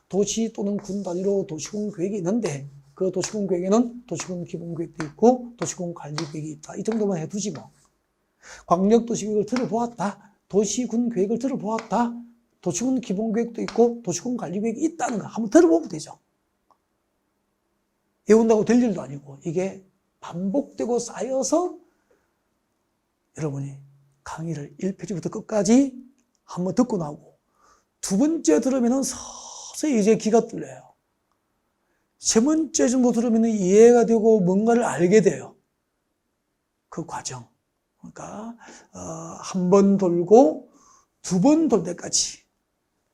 도시 또는 군 단위로 도시군 계획이 있는데, 그 도시군 계획에는 도시군 기본계획도 있고 도시군 관리계획이 있다. 이 정도만 해두지 뭐. 광역도시계획을 들어보았다. 도시군 계획을 들어보았다. 도시군 기본계획도 있고 도시군 관리계획이 있다는 거 한번 들어보면 되죠. 외운다고 될 일도 아니고 이게 반복되고 쌓여서 여러분이 강의를 1페이지부터 끝까지 한번 듣고 나오고 두 번째 들으면 서서히 이제 귀가 뚫려요. 세 번째 정도 들으면 이해가 되고 뭔가를 알게 돼요. 그 과정. 그러니까 한 번 돌고 두 번 돌 때까지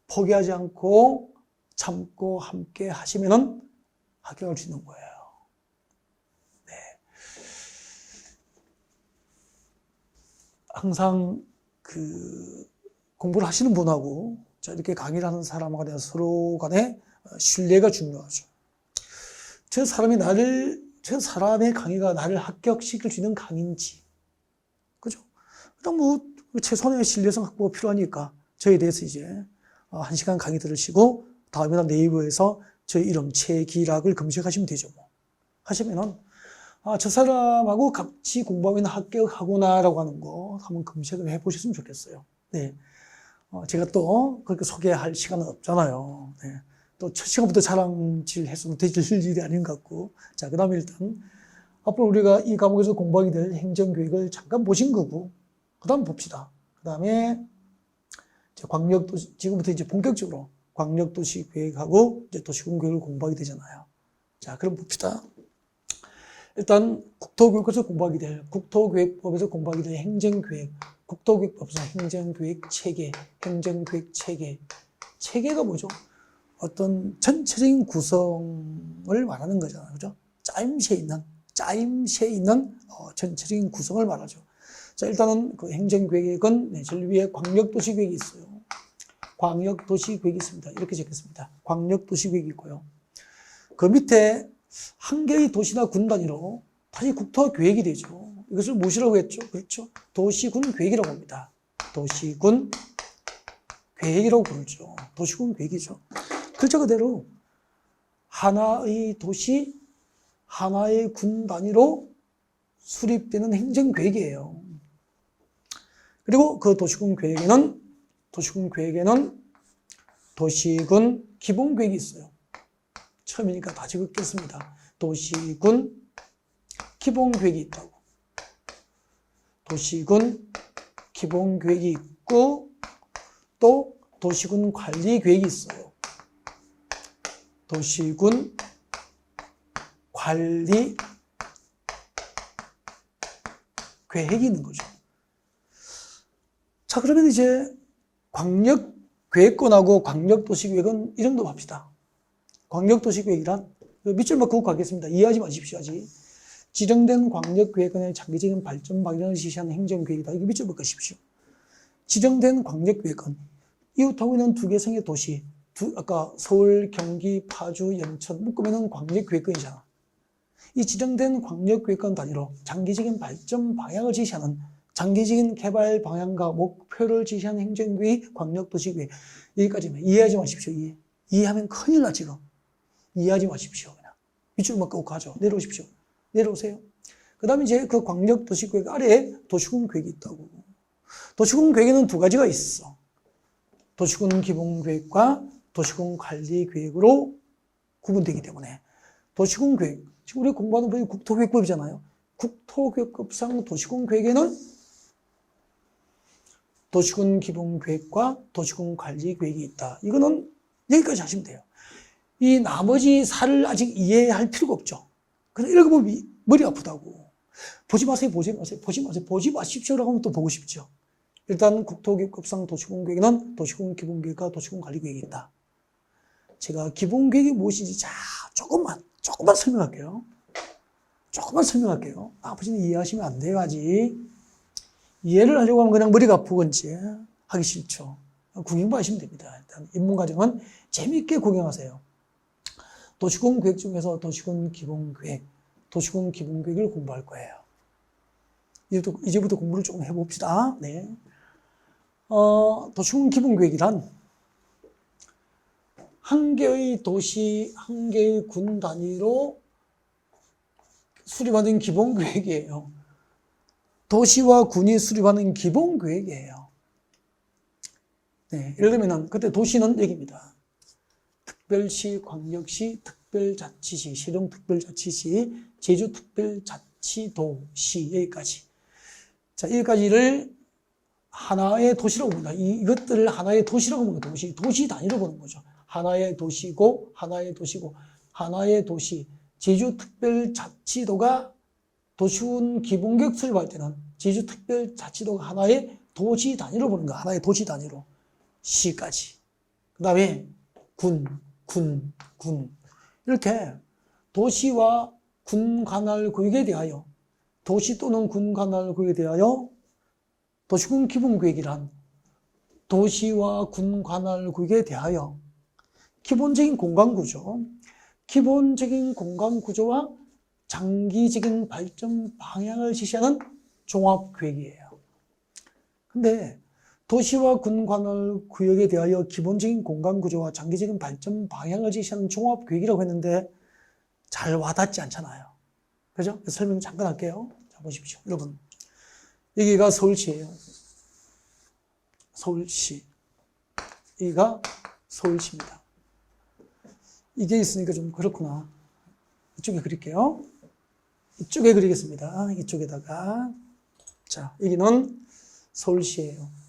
포기하지 않고 참고 함께 하시면은 합격할 수 있는 거예요. 네. 항상 그 공부를 하시는 분하고 이렇게 강의를 하는 사람하고 대한 서로 간의 신뢰가 중요하죠. 저 사람의 강의가 나를 합격시킬 수 있는 강의인지, 그죠? 그냥 뭐, 최소한의 신뢰성 확보가 필요하니까, 저에 대해서 이제, 1시간 강의 들으시고, 다음에는 네이버에서 저희 이름, 최기락을 검색하시면 되죠, 뭐. 하시면은, 저 사람하고 같이 공부하면 합격하구나라고 하는 거 한번 검색을 해 보셨으면 좋겠어요. 네. 제가 또 그렇게 소개할 시간은 없잖아요. 네. 또 첫 시간부터 자랑질 했으면 되질 일이 아닌 것 같고. 자, 그 다음에 일단, 앞으로 우리가 이 과목에서 공부하게 될 행정교육을 잠깐 보신 거고, 그 다음 봅시다. 그 다음에, 광역도시, 지금부터 이제 본격적으로 광역도시 계획하고 이제 도시군 계획을 공부하게 되잖아요. 자, 그럼 봅시다. 일단, 국토교육에서 공부하게 될, 국토교육법에서 공부하게 될 행정계획, 국토교육법에서 행정계획 체계, 행정계획 체계. 체계가 뭐죠? 어떤 전체적인 구성을 말하는 거잖아요. 그죠? 짜임새 있는 전체적인 구성을 말하죠. 자, 일단은 그 행정계획은 제일 위에 광역도시계획이 있어요. 광역도시계획이 있습니다. 이렇게 적겠습니다. 광역도시계획이 있고요. 그 밑에 한 개의 도시나 군 단위로 다시 국토계획이 되죠. 이것을 무엇이라고 했죠? 그렇죠. 도시군 계획이라고 합니다. 도시군 계획이라고 부르죠. 도시군 계획이죠. 글자 그대로 하나의 도시, 하나의 군 단위로 수립되는 행정계획이에요. 그리고 그 도시군 계획에는 도시군 기본계획이 있어요. 처음이니까 다 적었겠습니다. 도시군 기본계획이 있다고. 도시군 기본계획이 있고 또 도시군 관리계획이 있어요. 도시군 관리 계획이 있는 거죠. 자, 그러면 이제 광역계획권하고 광역도시계획은 이 정도 합시다. 광역도시계획이란 밑줄만 그고 가겠습니다. 이해하지 마십시오. 아직. 지정된 광역계획권의 장기적인 발전 방향을 지시하는 행정계획이다. 이거 밑줄 바꾸십시오. 지정된 광역계획권. 이웃하고 있는 두 개성의 도시. 아까 서울, 경기, 파주, 연천 묶으면 광역계획권이잖아. 이 지정된 광역계획권 단위로 장기적인 발전 방향을 지시하는 장기적인 개발 방향과 목표를 지시하는 행정계획, 광역도시계획. 여기까지만 이해하지 마십시오. 이해하면 큰일 나 지금. 이해하지 마십시오. 그냥 밑줄만 끄고 가죠. 내려오십시오. 내려오세요. 그 다음에 이제 그 광역도시계획 아래에 도시군 계획이 있다고. 도시군 계획에는 두 가지가 있어. 도시군 기본계획과 도시군 관리계획으로 구분되기 때문에 도시군 계획, 지금 우리가 공부하는 법이 국토계획법이잖아요. 국토계획법상 도시군 계획에는 도시군 기본계획과 도시군 관리계획이 있다. 이거는 여기까지 하시면 돼요. 이 나머지 사를 아직 이해할 필요가 없죠. 그냥 읽어보면 머리 아프다고. 보지 마세요. 보지 마십시오라고 하면 또 보고 싶죠. 일단 국토계획법상 도시군 계획에는 도시군 기본계획과 도시군 관리계획이 있다. 제가 기본계획이 무엇인지 조금만 설명할게요. 아버지는 이해하시면 안 돼요, 아직. 이해를 하려고 하면 그냥 머리가 아프건지 하기 싫죠. 구경만 하시면 됩니다. 일단 입문과정은 재미있게 구경하세요. 도시군 계획 중에서 도시군 기본계획, 도시군 기본계획을 공부할 거예요. 이제부터 공부를 조금 해봅시다. 네. 도시군 기본계획이란 한 개의 도시, 한 개의 군 단위로 수립하는 기본계획이에요. 도시와 군이 수립하는 기본계획이에요. 네, 예를 들면 그때 도시는 여기입니다. 특별시, 광역시, 특별자치시, 시령특별자치시, 제주특별자치도시 여기까지. 자, 여기까지를 하나의 도시라고 봅니다. 이것들을 하나의 도시라고 보는 거예요. 도시 단위로 보는 거죠. 하나의 도시고, 하나의 도시고, 하나의 도시. 제주특별자치도가 도시군 기본계획 수립할 때는 제주특별자치도가 하나의 도시 단위로 보는 거야. 하나의 도시 단위로. 시까지. 그 다음에 군. 이렇게 도시와 군 관할 구역에 대하여 도시 또는 군 관할 구역에 대하여 도시군 기본계획이란 도시와 군 관할 구역에 대하여 기본적인 공간구조, 기본적인 공간구조와 장기적인 발전 방향을 지시하는 종합계획이에요. 근데 도시와 군 관할 구역에 대하여 기본적인 공간구조와 장기적인 발전 방향을 지시하는 종합계획이라고 했는데 잘 와닿지 않잖아요. 그죠? 설명 잠깐 할게요. 자, 보십시오. 여러분. 여기가 서울시예요. 서울시. 여기가 서울시입니다. 이게 있으니까 좀 그렇구나. 이쪽에 그릴게요. 이쪽에 그리겠습니다. 이쪽에다가. 자, 여기는 서울시예요.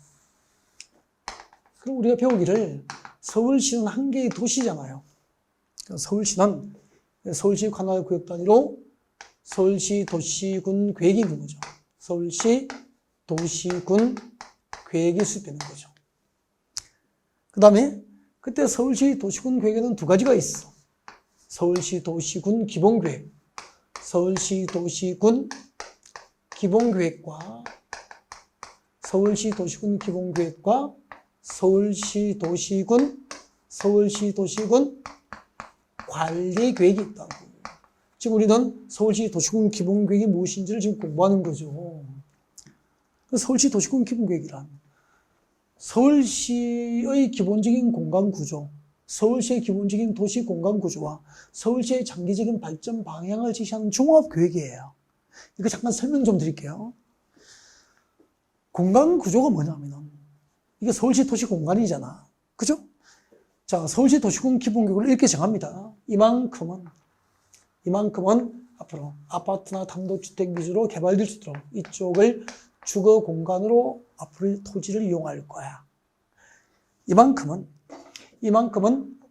그럼 우리가 배우기를 서울시는 한 개의 도시잖아요. 서울시는 서울시 관할 구역 단위로 서울시 도시군 계획이 있는 거죠. 서울시 도시군 계획이 수립되는 거죠. 그 다음에 그때 서울시 도시군 계획에는 두 가지가 있어. 서울시 도시군 기본계획, 서울시 도시군 기본계획과 서울시 도시군 기본계획과 서울시 도시군 관리계획이 있다고. 지금 우리는 서울시 도시군 기본계획이 무엇인지를 지금 공부하는 거죠. 서울시 도시군 기본계획이란 서울시의 기본적인 공간구조, 서울시의 기본적인 도시 공간구조와 서울시의 장기적인 발전 방향을 지시하는 종합계획이에요. 이거 잠깐 설명 좀 드릴게요. 공간구조가 뭐냐면은 이게 서울시 도시 공간이잖아. 그죠? 자, 서울시 도시군 기본계획을 이렇게 정합니다. 이만큼은 앞으로 아파트나 단독주택 위주로 개발될 수 있도록 이쪽을 주거 공간으로 앞으로 토지를 이용할 거야. 이만큼은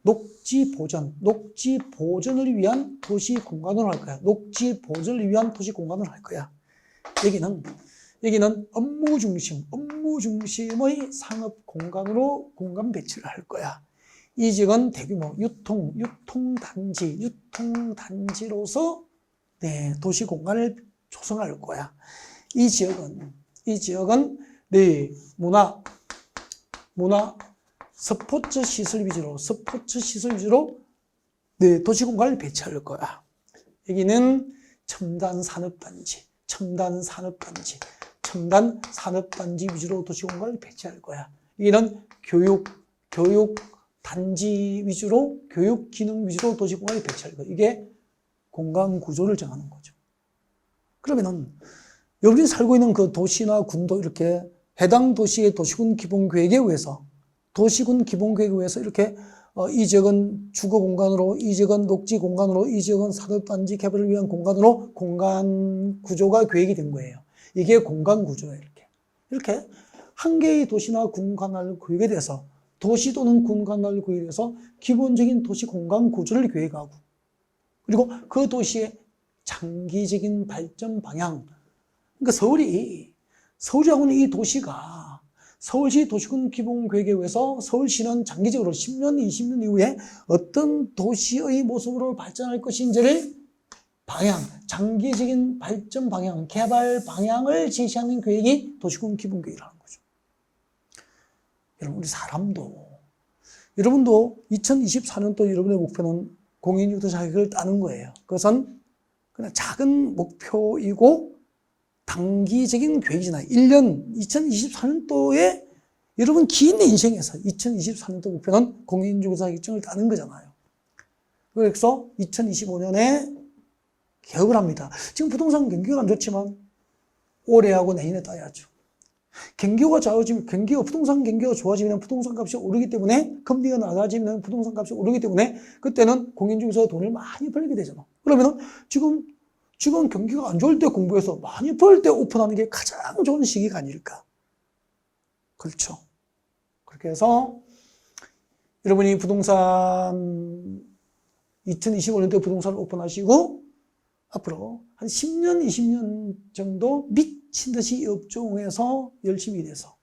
녹지 보전을 위한 도시 공간으로 할 거야. 녹지 보전을 위한 도시 공간으로 할 거야. 여기는 업무 중심의 상업 공간으로 공간 배치를 할 거야. 이 지역은 대규모 유통단지로서 네, 도시 공간을 조성할 거야. 이 지역은 네, 문화, 스포츠 시설 위주로 네, 도시 공간을 배치할 거야. 여기는 첨단 산업단지 위주로 도시 공간을 배치할 거야. 여기는 교육 단지 위주로, 교육 기능 위주로 도시 공간을 배치할 거야. 이게 공간 구조를 정하는 거죠. 그러면은 여러분이 살고 있는 그 도시나 군도 이렇게 해당 도시의 도시군 기본계획에 의해서 이렇게 이 지역은 주거 공간으로, 이 지역은 녹지 공간으로, 이 지역은 산업단지 개발을 위한 공간으로 공간 구조가 계획이 된 거예요. 이게 공간 구조예요. 이렇게 한 개의 도시나 군 관할 구역에 대해서 도시 또는 군 관할 구역에 대해서 기본적인 도시 공간 구조를 계획하고 그리고 그 도시의 장기적인 발전 방향. 그러니까 서울이라고는 이 도시가 서울시 도시군 기본계획에 의해서 서울시는 장기적으로 10년, 20년 이후에 어떤 도시의 모습으로 발전할 것인지를 장기적인 발전 방향, 개발 방향을 제시하는 계획이 도시군 기본계획이라는 거죠. 여러분, 여러분도 2024년도 여러분의 목표는 공인유도 자격을 따는 거예요. 그것은 그냥 작은 목표이고 단기적인 계획이잖아요. 1년, 2024년도에 여러분 긴 인생에서 2024년도 목표는 공인중개사 자격증을 따는 거잖아요. 그래서 2025년에 개업을 합니다. 지금 부동산 경기가 안 좋지만 올해하고 내년에 따야죠. 경기가 좋아지면, 부동산 경기가 좋아지면 부동산 값이 오르기 때문에, 금리가 낮아지면 부동산 값이 오르기 때문에, 그때는 공인중개사가 돈을 많이 벌게 되잖아. 그러면은 지금 경기가 안 좋을 때 공부해서 많이 벌 때 오픈하는 게 가장 좋은 시기가 아닐까. 그렇죠. 그렇게 해서 여러분이 2025년도에 부동산을 오픈하시고 앞으로 한 10년, 20년 정도 미친 듯이 이 업종에서 열심히 일해서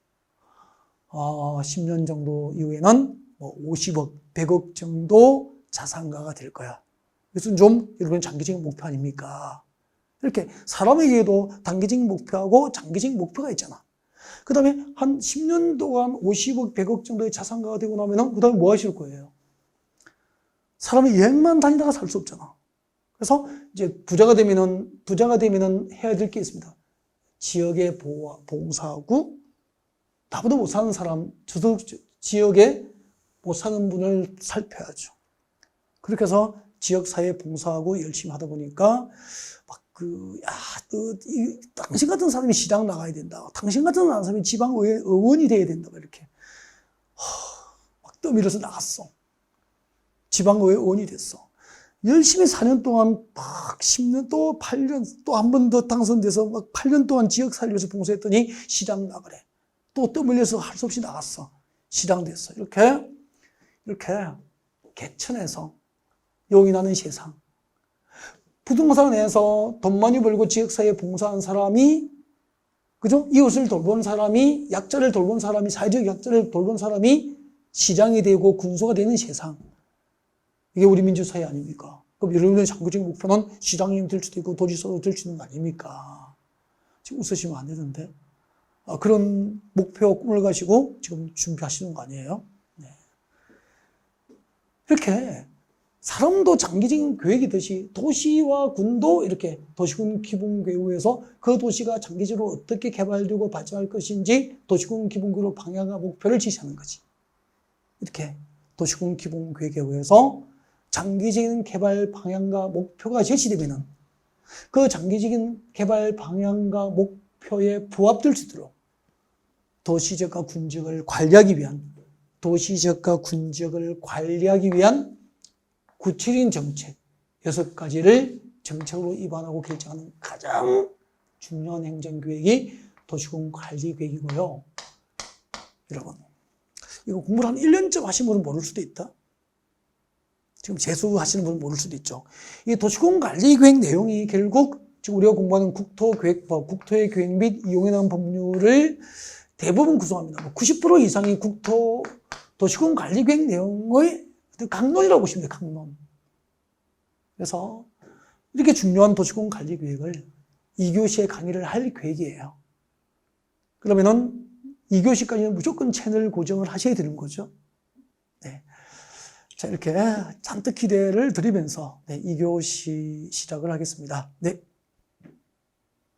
10년 정도 이후에는 뭐 50억, 100억 정도 자산가가 될 거야. 그래서 좀 여러분 장기적인 목표 아닙니까? 이렇게 사람에게도 단기적인 목표하고 장기적인 목표가 있잖아. 그 다음에 한 10년 동안 50억, 100억 정도의 자산가가 되고 나면은 그 다음에 뭐 하실 거예요? 사람이 여행만 다니다가 살 수 없잖아. 그래서 이제 부자가 되면은 해야 될 게 있습니다. 지역에 봉사하고 나보다 못 사는 사람, 지역에 못 사는 분을 살펴야죠. 그렇게 해서 지역사회에 봉사하고 열심히 하다 보니까 당신 같은 사람이 시장 나가야 된다. 당신 같은 사람이 지방의회 의원이 돼야 된다. 이렇게. 막 떠밀어서 나갔어. 지방의회 의원이 됐어. 열심히 4년 동안 막 10년 또 8년 또 한 번 더 당선돼서 막 8년 동안 지역 살려서 봉사했더니 시장 나가래. 또 떠밀려서 할 수 없이 나갔어. 시장 됐어. 이렇게 개천에서 용인하는 세상. 부동산에서 돈 많이 벌고 지역사회에 봉사한 사람이, 그죠? 이웃을 돌본 사람이, 약자를 돌본 사람이, 사회적 약자를 돌본 사람이 시장이 되고 군소가 되는 세상. 이게 우리 민주사회 아닙니까? 그럼 여러분의 장기적인 목표는 시장이 될 수도 있고 도지사도 될 수 있는 거 아닙니까? 지금 웃으시면 안 되는데. 그런 목표 꿈을 가지고 지금 준비하시는 거 아니에요? 네. 이렇게 사람도 장기적인 계획이듯이 도시와 군도 이렇게 도시군 기본계획에서 그 도시가 장기적으로 어떻게 개발되고 발전할 것인지 도시군 기본계획 방향과 목표를 지시하는 거지. 이렇게 도시군 기본계획에 의해서 장기적인 개발 방향과 목표가 제시되면은 그 장기적인 개발 방향과 목표에 부합될 수 있도록 도시적과 군적을 관리하기 위한 구체적인 정책 6가지를 정책으로 입안하고 결정하는 가장 중요한 행정계획이 도시군 관리계획이고요. 여러분, 이거 공부를 한 1년쯤 하신 분은 모를 수도 있다. 지금 재수하시는 분은 모를 수도 있죠. 이 도시군 관리계획 내용이 결국 지금 우리가 공부하는 국토계획법, 국토의 계획 및 이용에 관한 법률을 대부분 구성합니다. 90% 이상이 도시군 관리계획 내용의 강론이라고 보시면 돼요, 강론. 그래서 이렇게 중요한 도시군 관리계획을 2교시에 강의를 할 계획이에요. 그러면은 2교시까지는 무조건 채널 고정을 하셔야 되는 거죠. 네. 자, 이렇게 잔뜩 기대를 드리면서 2교시 시작을 하겠습니다. 네.